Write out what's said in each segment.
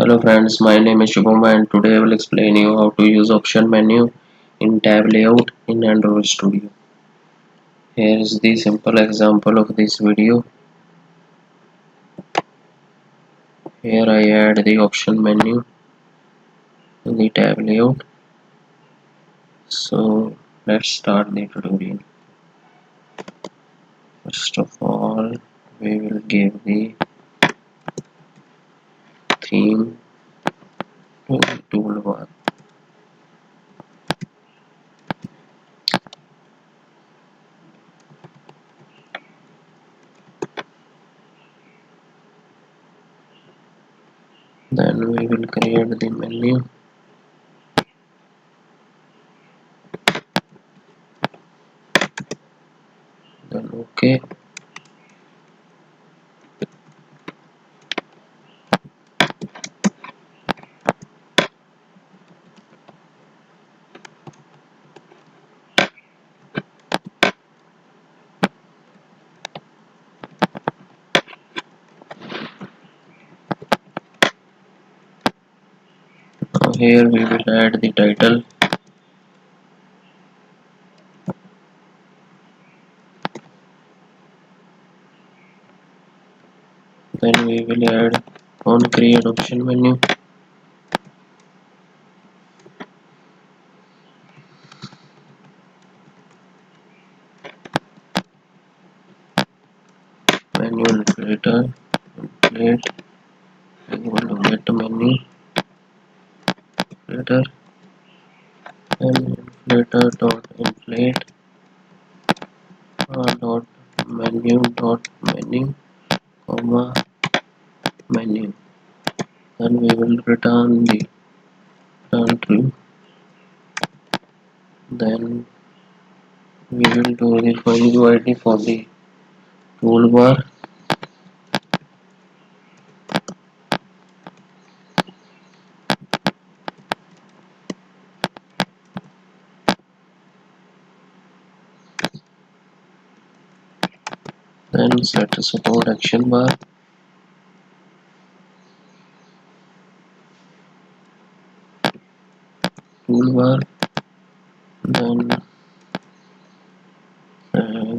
Hello friends, my name is Shubham and today I will explain you how to use option menu in tab layout in Android Studio. Here is the simple example of this video. Here I add the option menu in the tab layout. So let's start the tutorial. First of all, we will give the theme to the toolbar. Then we will create the menu. Then OK. Now here we will add the title. Then we will add on create option menu. Menu inflator inflate equal to get menu inflator and inflator dot inflate dot menu comma menu. Then we will return the true. Then we will do the find UID for the toolbar. Then set support action bar. Toolbar. Then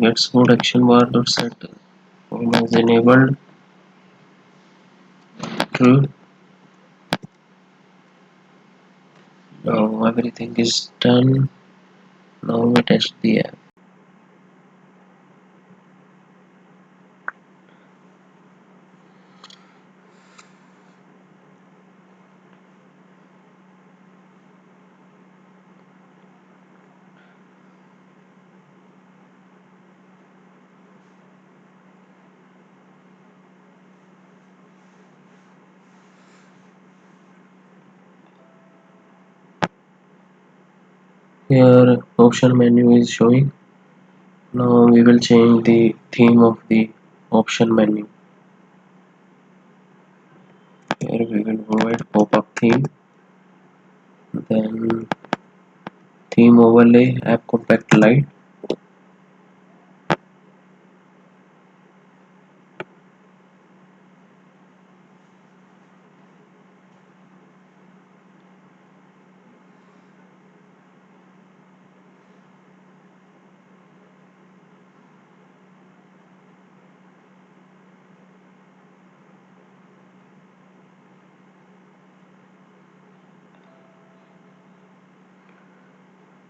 get support action bar dot set is enabled true. Now everything is done. Now we test the app. Here option menu is showing. Now we will change the theme of the option menu. Here we will provide pop-up theme. Then theme overlay app compact light.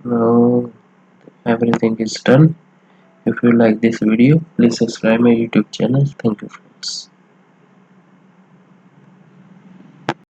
Now everything is done. If you like this video, please subscribe my YouTube channel. Thank you friends.